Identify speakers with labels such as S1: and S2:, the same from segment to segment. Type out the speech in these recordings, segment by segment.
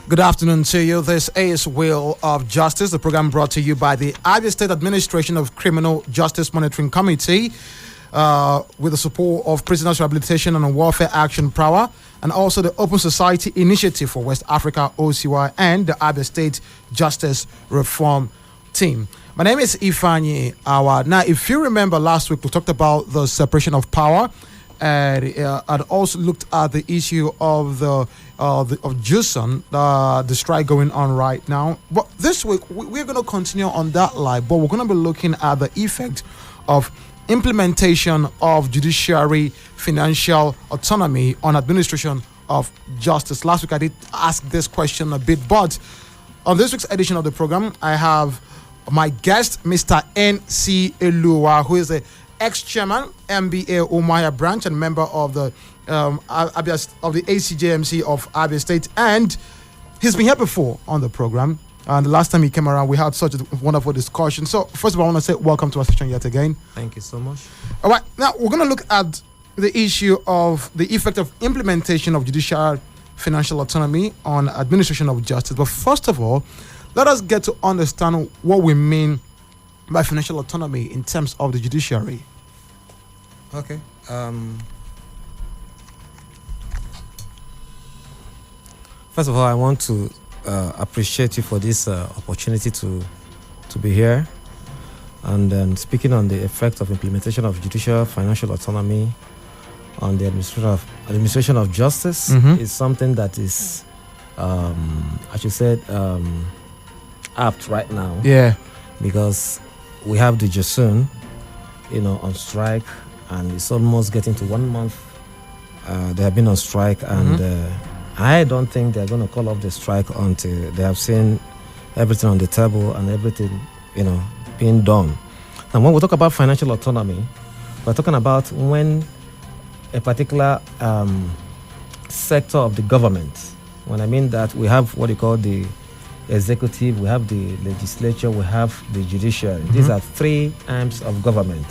S1: Good afternoon to you. This is Wheel of Justice, the program brought to you by the Abia State Administration of Criminal Justice Monitoring Committee with the support of Prisoners Rehabilitation and Welfare Action Power and also the Open Society Initiative for West Africa, OCY, and the Abia State Justice Reform Team. My name is Ifeanyi Awa. Now, if you remember last week, we talked about the separation of power and also looked at the issue of of JUSON, the strike going on right now. But this week we're going to continue on that line, but we're going to be looking at the effect of implementation of judiciary financial autonomy on administration of justice. Last week I did ask this question a bit, but on this week's edition of the program, I have my guest, Mr. N.C. Elua, who is a ex-chairman, MBA Umuahia branch, and member of the ACJMC of Abia State, and he's been here before on the program. And the last time he came around, we had such a wonderful discussion. So, first of all, I want to say welcome to our session yet again.
S2: Thank you so much.
S1: All right, now we're going to look at the issue of the effect of implementation of judicial financial autonomy on administration of justice. But first of all, let us get to understand what we mean by financial autonomy in terms of the judiciary.
S2: Okay. First of all, I want to appreciate you for this opportunity to be here. And then speaking on the effect of implementation of judicial financial autonomy on the administration of justice is something that is, as you said, apt right now.
S1: Yeah.
S2: Because we have the JUSON, on strike, and it's almost getting to 1 month. They have been on strike, and I don't think they're going to call off the strike until they have seen everything on the table and everything, being done. And when we talk about financial autonomy, we're talking about when a particular sector of the government, when I mean that we have what you call the executive, we have the legislature, we have the judiciary. These are three arms of government.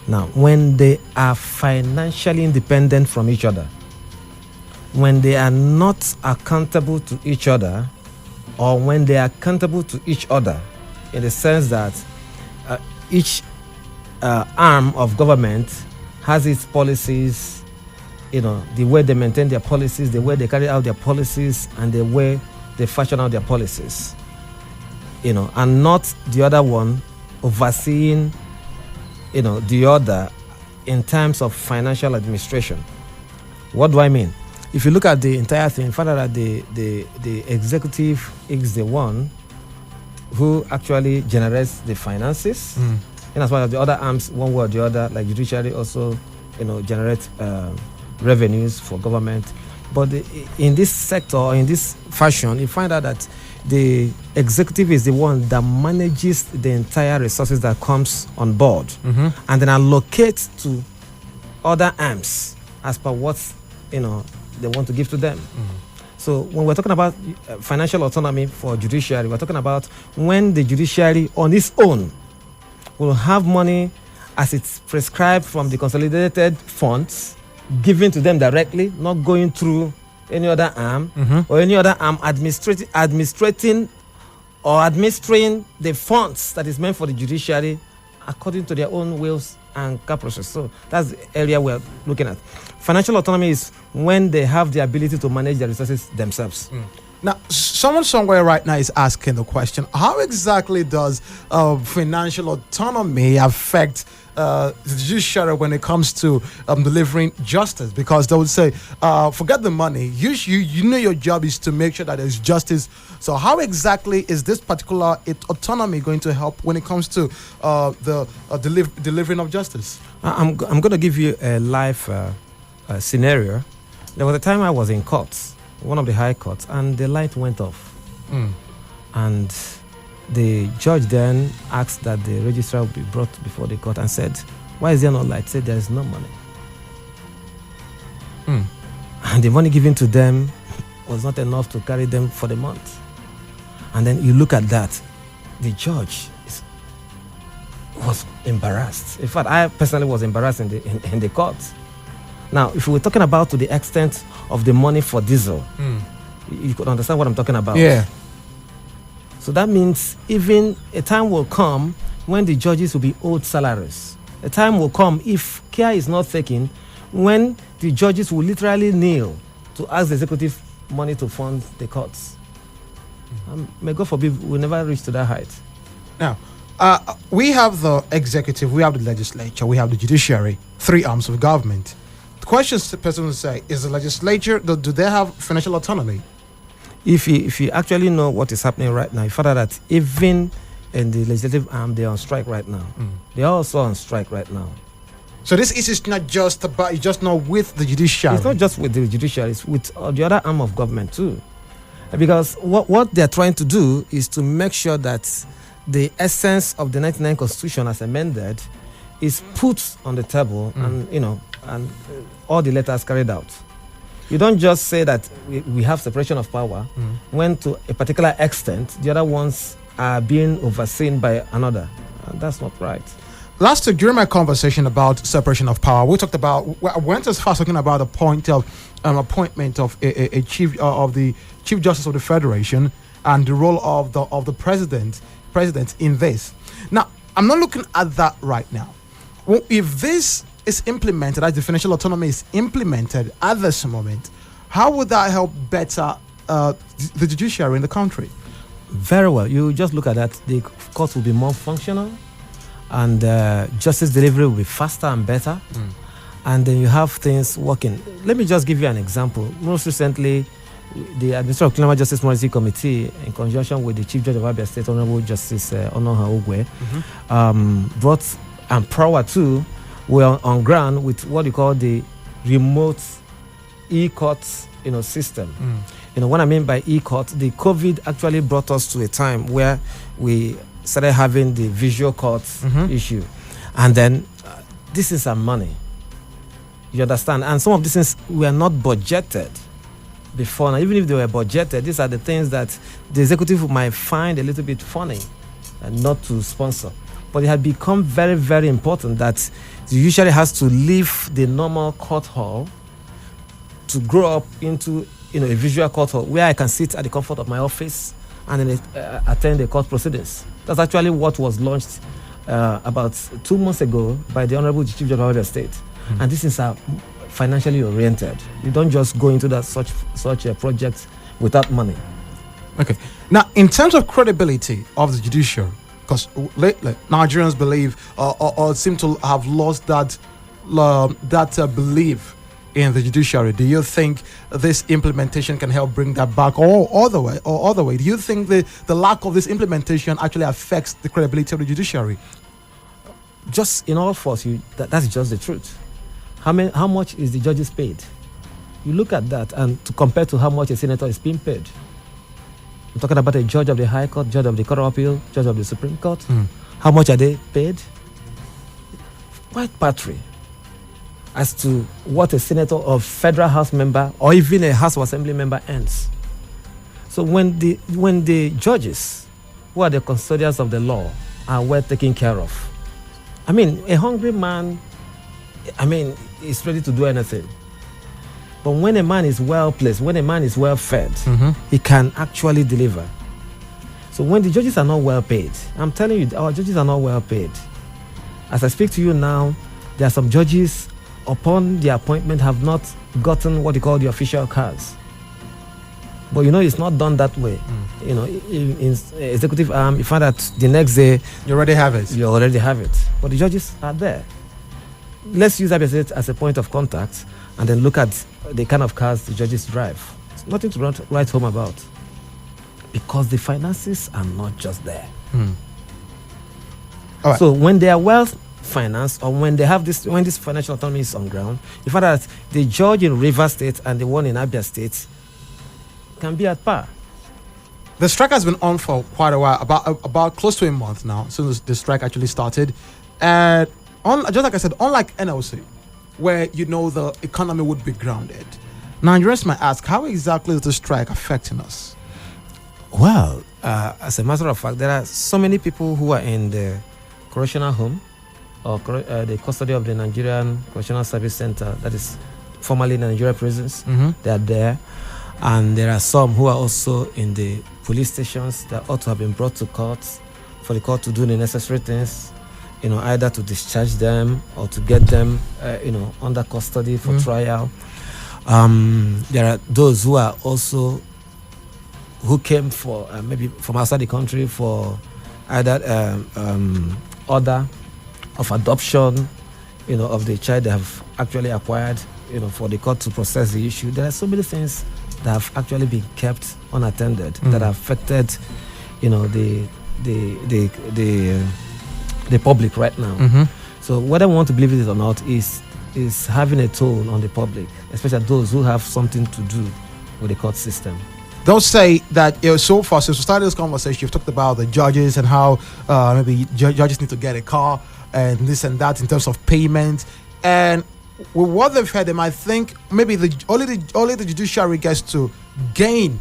S2: Now, when they are financially independent from each other, when they are not accountable to each other, or when they are accountable to each other, in the sense that each arm of government has its policies, the way they maintain their policies, the way they carry out their policies, and the way they fashion out their policies, and not the other one overseeing, the other in terms of financial administration. What do I mean? If you look at the entire thing, find out that the executive is the one who actually generates the finances, and as well as the other arms, one way or the other, like judiciary, also, generate revenues for government. But in this sector, in this fashion, you find out that the executive is the one that manages the entire resources that comes on board, and then allocates to other arms as per what they want to give to them. So when we're talking about financial autonomy for judiciary, we're talking about when the judiciary on its own will have money as it's prescribed from the consolidated funds given to them directly, not going through any other arm or any other arm administrating or administering the funds that is meant for the judiciary according to their own wills and caprices. So that's the area we're looking at. Financial autonomy is when they have the ability to manage their resources themselves.
S1: Now, someone somewhere right now is asking the question, how exactly does financial autonomy affect the judiciary when it comes to delivering justice? Because they would say, forget the money. You know your job is to make sure that there's justice. So how exactly is this particular autonomy going to help when it comes to the delivering of justice?
S2: I'm going to give you a live scenario. There was a time I was in court, one of the high courts, and the light went off. And the judge then asked that the registrar would be brought before the court and said, why is there no light? Said there is no money. And the money given to them was not enough to carry them for the month. And then you look at that, the judge was embarrassed. In fact, I personally was embarrassed in the court. Now, if we were talking about to the extent of the money for diesel, You could understand what I'm talking about.
S1: Yeah.
S2: So that means even a time will come when the judges will be owed salaries. A time will come, if care is not taken, when the judges will literally kneel to ask the executive money to fund the courts. May God forbid we never reach to that height.
S1: Now, we have the executive, we have the legislature, we have the judiciary, 3 arms of government. The question the person will say, is the legislature, do they have financial autonomy?
S2: If you actually know what is happening right now, you find out that even in the legislative arm, they're on strike right now. They're also on strike right now.
S1: So this is not just about, it's just not with the judiciary.
S2: It's not just with the judiciary, it's with the other arm of government too. Because what they're trying to do is to make sure that the essence of the 1999 Constitution as amended is put on the table and all the letters carried out. You don't just say that we have separation of power when to a particular extent the other ones are being overseen by another. And that's not right.
S1: Last week, during my conversation about separation of power, we talked about, I went as far as talking about the point of appointment of a chief of the Chief Justice of the Federation and the role of the president in this. Now, I'm not looking at that right now. Well, if this is implemented, as the financial autonomy is implemented at this moment, how would that help better the judiciary in the country?
S2: Very well. You just look at that. The courts will be more functional, and justice delivery will be faster and better. And then you have things working. Let me just give you an example. Most recently, the Administrative Criminal Justice Monitoring Committee, in conjunction with the Chief Judge of Abia State, Honorable Justice Onoha Ogwe, brought, and prior to, were on ground with what you call the remote e-court system. What I mean by e-court, the COVID actually brought us to a time where we started having the visual court issue. And then this is some money. You understand? And some of these things were not budgeted before. Now, even if they were budgeted, these are the things that the executive might find a little bit funny and not to sponsor. But it had become very, very important that the judiciary has to leave the normal court hall to grow up into a visual court hall where I can sit at the comfort of my office and then attend the court proceedings. That's actually what was launched about 2 months ago by the Honorable Chief Judge of the State. And this is financially oriented. You don't just go into that such a project without money.
S1: Okay. Now, in terms of credibility of the judiciary, because Nigerians believe or seem to have lost that belief in the judiciary. Do you think this implementation can help bring that back, or other way? Do you think the lack of this implementation actually affects the credibility of the judiciary?
S2: Just in all force, that's just the truth. How much is the judges paid? You look at that and to compare to how much a senator is being paid. I'm talking about a judge of the High Court, judge of the Court of Appeal, judge of the Supreme Court. How much are they paid? Quite paltry as to what a senator or federal house member or even a House of Assembly member earns. So when the judges, who are the custodians of the law, are well taken care of, a hungry man, is ready to do anything. But when a man is well placed, when a man is well fed, he can actually deliver. So when the judges are not well paid, I'm telling you, our judges are not well paid. As I speak to you now, there are some judges, upon their appointment, have not gotten what you call the official cards. But it's not done that way. In executive arm, you find that the next day
S1: you already have it.
S2: You already have it. But the judges are there. Let's use that as a point of contact and then look at the kind of cars the judges drive. It's nothing to write home about. Because the finances are not just there.
S1: All right.
S2: So when they are well financed, or when this financial autonomy is on ground, you find that the judge in Rivers State and the one in Abia State can be at par.
S1: The strike has been on for quite a while, about close to a month now, since the strike actually started. And just like I said, unlike NLC, where the economy would be grounded, Nigerians might ask, how exactly is the strike affecting us?
S2: Well, as a matter of fact, there are so many people who are in the correctional home or the custody of the Nigerian Correctional Service Center, that is formerly Nigeria prisons. They are there. And there are some who are also in the police stations that ought to have been brought to court for the court to do the necessary things, either to discharge them or to get them, under custody for trial. There are those who are also who came for maybe from outside the country for either order of adoption, of the child they have actually acquired, for the court to process the issue. There are so many things that have actually been kept unattended that have affected, the public right now. So whether we want to believe it or not is having a toll on the public, especially those who have something to do with the court system.
S1: Don't say that so far since we started this conversation, you've talked about the judges and how maybe judges need to get a car and this and that in terms of payment. And with what they've had, they might think maybe only the judiciary gets to gain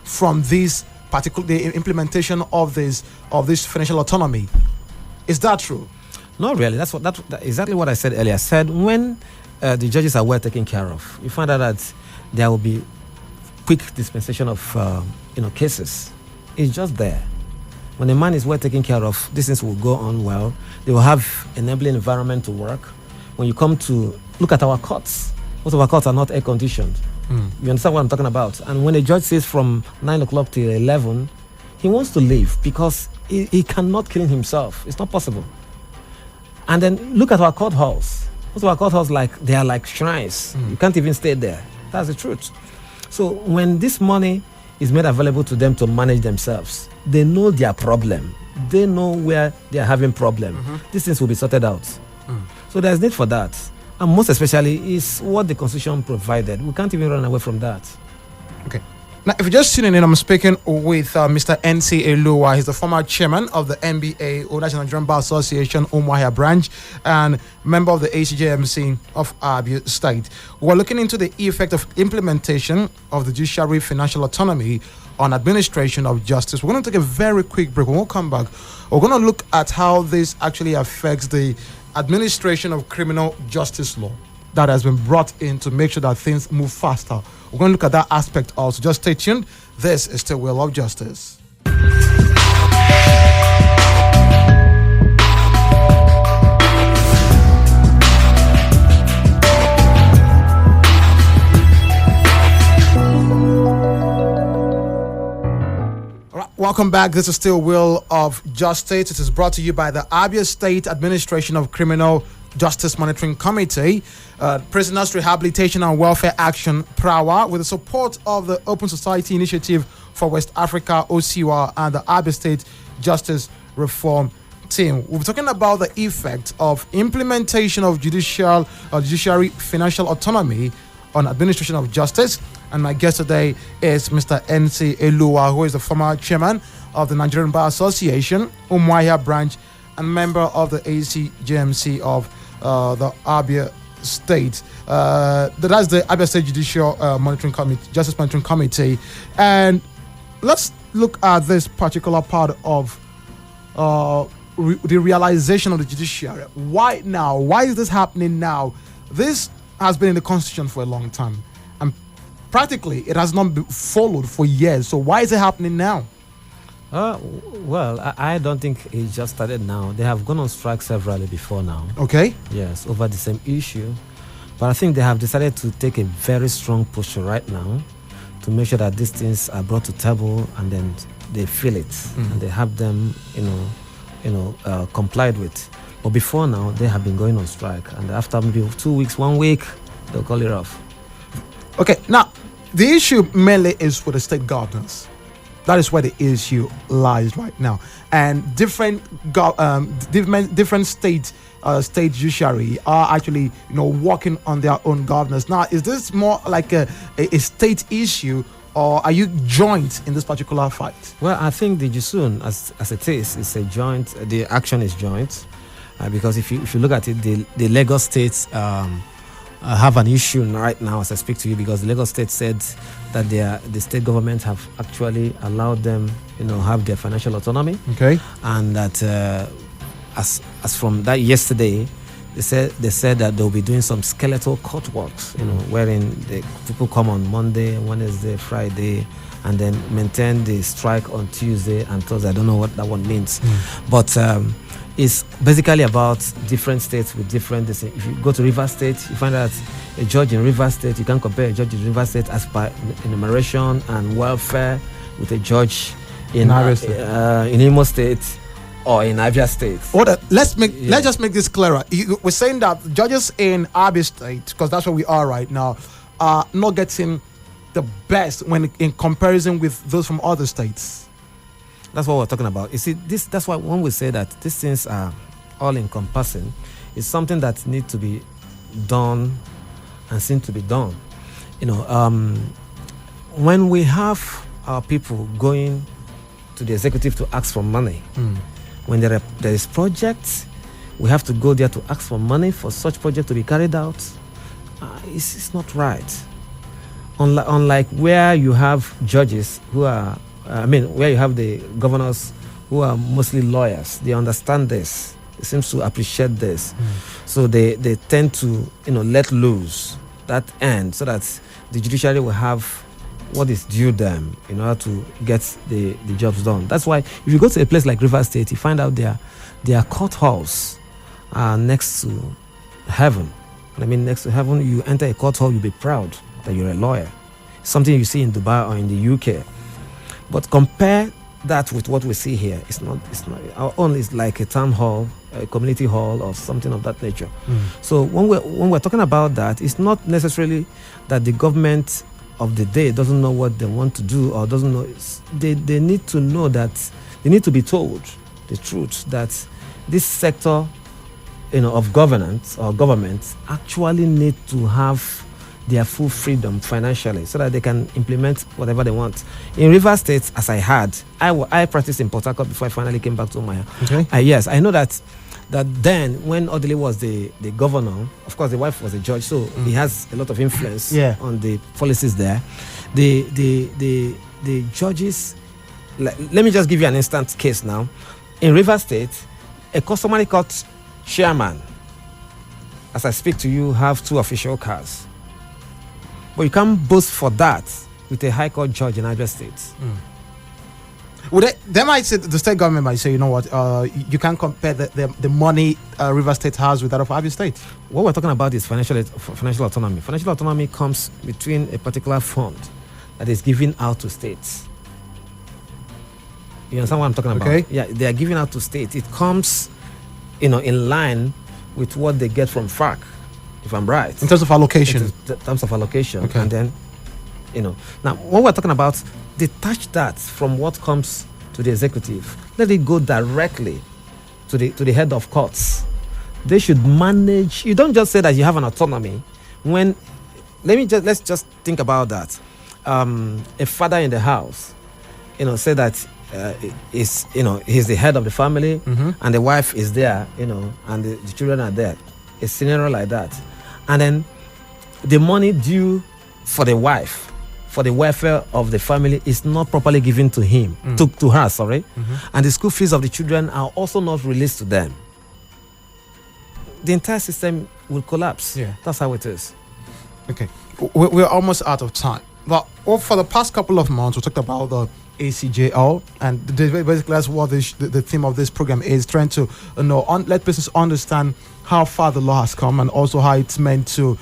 S1: from this the implementation of this financial autonomy. Is that true?
S2: Not really. That's exactly what I said earlier. I said when the judges are well taken care of, you find out that there will be quick dispensation of cases. It's just there. When a man is well taken care of, these things will go on well. They will have enabling environment to work. When you come to look at our courts, most of our courts are not air conditioned. You understand what I'm talking about? And when a judge says from 9 o'clock till 11, he wants to leave because he cannot clean himself. It's not possible. And then look at our court halls. Most of our court halls, they are like shrines. You can't even stay there. That's the truth. So when this money is made available to them to manage themselves, they know their problem. They know where they are having problem. These things will be sorted out. So there's need for that. And most especially is what the Constitution provided. We can't even run away from that.
S1: Okay. Now, if you're just tuning in, I'm speaking with Mr. N.C. Elua. He's the former chairman of the NBA, or National Nigerian Bar Association, Umuahia branch, and member of the ACJMC of Abia State. We're looking into the effect of implementation of the judiciary financial autonomy on administration of justice. We're going to take a very quick break. When we'll come back, we're going to look at how this actually affects the administration of criminal justice law that has been brought in to make sure that things move faster. We're going to look at that aspect also. Just stay tuned. This is still Wheel of Justice. Welcome back. This is still Wheel of Justice. It is brought to you by the Abia State Administration of Criminal Justice Monitoring Committee, Prisoners Rehabilitation and Welfare Action PRAWA, with the support of the Open Society Initiative for West Africa, OCWA, and the Abia State Justice Reform Team. We're talking about the effect of implementation of judiciary financial autonomy on administration of justice. And my guest today is Mr. N.C. Elua, who is the former chairman of the Nigerian Bar Association, Umuahia branch, and member of the ACJMC of the Abia State. That's the Abia State Judicial Monitoring Committee, Justice Monitoring Committee. And let's look at this particular part of the realization of the judiciary. Why now? Why is this happening now? This has been in the Constitution for a long time. And practically, it has not been followed for years. So why is it happening now?
S2: Well, I don't think it just started now. They have gone on strike severally before now.
S1: Okay.
S2: Yes, over the same issue. But I think they have decided to take a very strong posture right now to make sure that these things are brought to table and then they feel it and they have them, complied with. But before now, they have been going on strike, and after maybe 2 weeks, 1 week, they'll call it off.
S1: Okay. Now, the issue mainly is for the state governors. That is where the issue lies right now, and different state judiciary are actually working on their own governors. Now, is this more like a state issue, or are you joint in this particular fight?
S2: Well, I think the JSUN, as it is, it's a joint. The action is joint, because if you look at it, the Lagos states have an issue right now as I speak to you, because the Lagos state said that the state government have actually allowed them, have their financial autonomy.
S1: Okay.
S2: And that as from that yesterday, They said that they'll be doing some skeletal court works, wherein the people come on Monday, Wednesday, Friday, and then maintain the strike on Tuesday and Thursday. I don't know what that one means, but it's basically about different states with different. If you go to Rivers State, you find out a judge in Rivers State. You can compare a judge in Rivers State as per enumeration and welfare with a judge in Imo State or in Abia State.
S1: Let's just make this clearer. We're saying that judges in Abia State, because that's where we are right now, are not getting the best when in comparison with those from other states.
S2: That's what we're talking about. You see, that's why when we say that these things are all encompassing, it's something that needs to be done and seem to be done. When we have our people going to the executive to ask for money, when there is projects, we have to go there to ask for money for such project to be carried out. It's not right. Unlike where you have judges who are, where you have the governors who are mostly lawyers, they understand this. They seem to appreciate this. So they tend to, let loose that end so that the judiciary will have what is due them in order to get the jobs done. That's why if you go to a place like River State, you find out their court halls are next to heaven. Next to heaven, you enter a court hall, you'll be proud that you're a lawyer. Something you see in Dubai or in the UK. But compare that with what we see here. It's not. Our own is like a town hall, a community hall, or something of that nature. So when we're talking about that, it's not necessarily that the government of the day doesn't know what they want to do or doesn't know. They need to know that they need to be told the truth that this sector, of governance or government actually need to have their full freedom financially so that they can implement whatever they want. In River State, as I had, I practiced in Port Harcourt before I finally came back to Umaya.
S1: Okay.
S2: Yes, I know that then when Odili was the governor, of course the wife was a judge, so he has a lot of influence on the policies there. The judges, let me just give you an instant case now. In River State, a customary court chairman, as I speak to you, have 2 official cars. But you can't boast for that with a high court judge in Abia State.
S1: Well, they might say, the state government might say, you know what, you can't compare the money River State has with that of Abia State.
S2: What we're talking about is financial autonomy. Financial autonomy comes between a particular fund that is given out to states. You understand what I'm talking about?
S1: Okay.
S2: Yeah, they are giving out to states. It comes, in line with what they get from FARC, if I'm right.
S1: In terms of allocation.
S2: In terms of allocation.
S1: Okay.
S2: And then, now when we're talking about detach that from what comes to the executive, let it go directly to the head of courts. They should manage. You don't just say that you have an autonomy when let's just think about that. A father in the house, say that he's the head of the family, and the wife is there, and the children are there. A scenario like that, and then the money due for the wife, for the welfare of the family, is not properly given to him, to her, sorry, and the school fees of the children are also not released to them. The entire system will collapse. Yeah, that's how it is.
S1: Okay, we're almost out of time. But for the past couple of months, we talked about the ACJL, and basically that's what the theme of this program is, trying to let business understand how far the law has come and also how it's meant to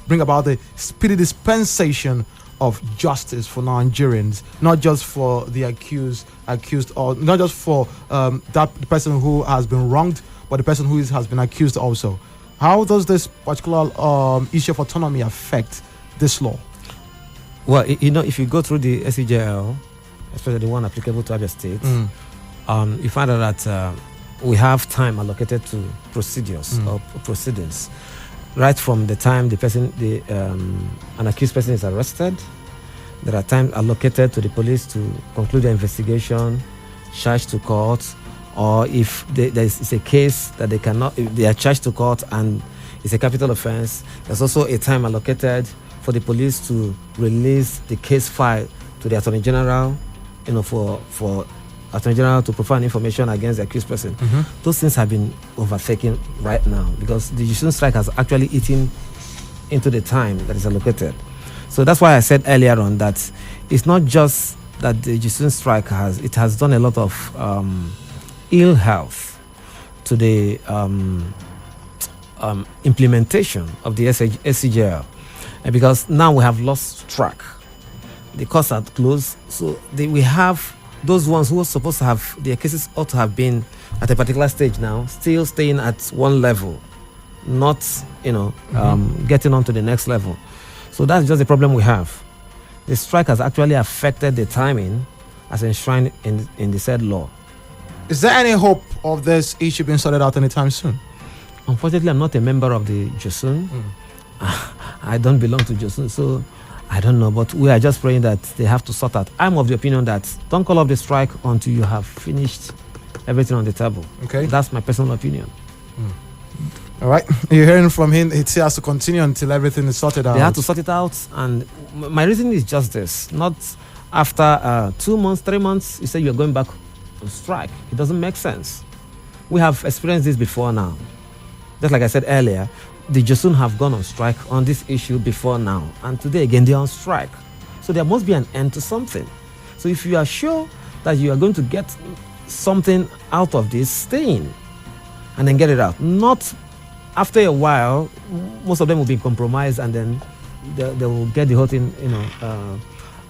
S1: bring about the speedy dispensation of justice for Nigerians, not just for the accused, or not just for the person who has been wronged, but the person who has been accused also. How does this particular issue of autonomy affect this law?
S2: Well, if you go through the SCJL, especially the one applicable to Abia State, you find out that we have time allocated to procedures or proceedings, right from the time an accused person is arrested. There are time allocated to the police to conclude the investigation, charge to court, or if it's a case that if they are charged to court and it's a capital offense, there's also a time allocated for the police to release the case file to the Attorney General, for Attorney General to provide information against the accused person. Those things have been overtaken right now because the judicial strike has actually eaten into the time that is allocated. So that's why I said earlier on that it's not just that the judicial strike has done a lot of ill health to the implementation of the SCJL, and because now we have lost track. The courts are closed, so we have those ones who are supposed to have their cases ought to have been at a particular stage now, still staying at one level, not getting on to the next level. So that's just the problem we have. The strike has actually affected the timing as enshrined in the said law.
S1: Is there any hope of this issue being sorted out anytime soon?
S2: Unfortunately, I'm not a member of the JOSUN. I don't belong to JOSUN, so I don't know, but we are just praying that they have to sort out. I'm of the opinion that don't call off the strike until you have finished everything on the table.
S1: Okay.
S2: That's my personal opinion.
S1: All right. You're hearing from him. It has to continue until everything is sorted out.
S2: They have to sort it out. And my reason is just this. Not after 2 months, 3 months, you say you're going back on strike. It doesn't make sense. We have experienced this before now. Just like I said earlier, the JOSUN have gone on strike on this issue before now, and today again they are on strike. So there must be an end to something. So if you are sure that you are going to get something out of this, stay in and then get it out. Not after a while, most of them will be compromised, and then they will get the whole thing,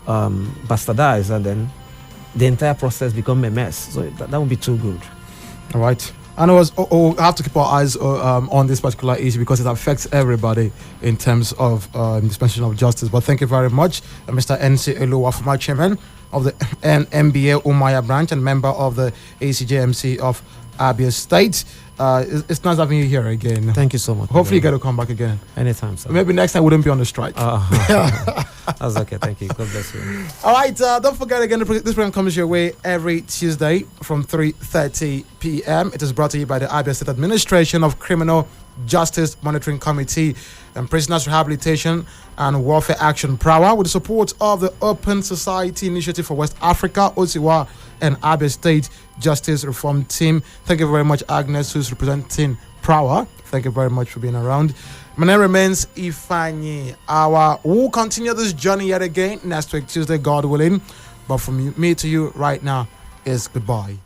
S2: bastardized, and then the entire process become a mess. So that would be too good.
S1: All right. And we have to keep our eyes on this particular issue because it affects everybody in terms of dispensation of justice. But thank you very much, Mr. N.C. Eluwa, former chairman of the NBA Umaya branch and member of the ACJMC of Abia State. It's nice having you here again.
S2: Thank you so much.
S1: Hopefully you get to come back again.
S2: Anytime, sir.
S1: Maybe next time we wouldn't be on the strike.
S2: That's okay. Thank you. God bless you.
S1: All right. Don't forget again, this program comes your way every Tuesday from 3:30 p.m. It is brought to you by the Abia State Administration of Criminal Justice Monitoring Committee and Prisoners Rehabilitation and Welfare Action Prawa, with the support of the Open Society Initiative for West Africa, OSIWA, and Abia State Justice Reform Team. Thank you very much, Agnes, who's representing Prawa. Thank you very much for being around. My name remains Ifani Awa. We'll continue this journey yet again next week, Tuesday, God willing. But from me to you right now is goodbye.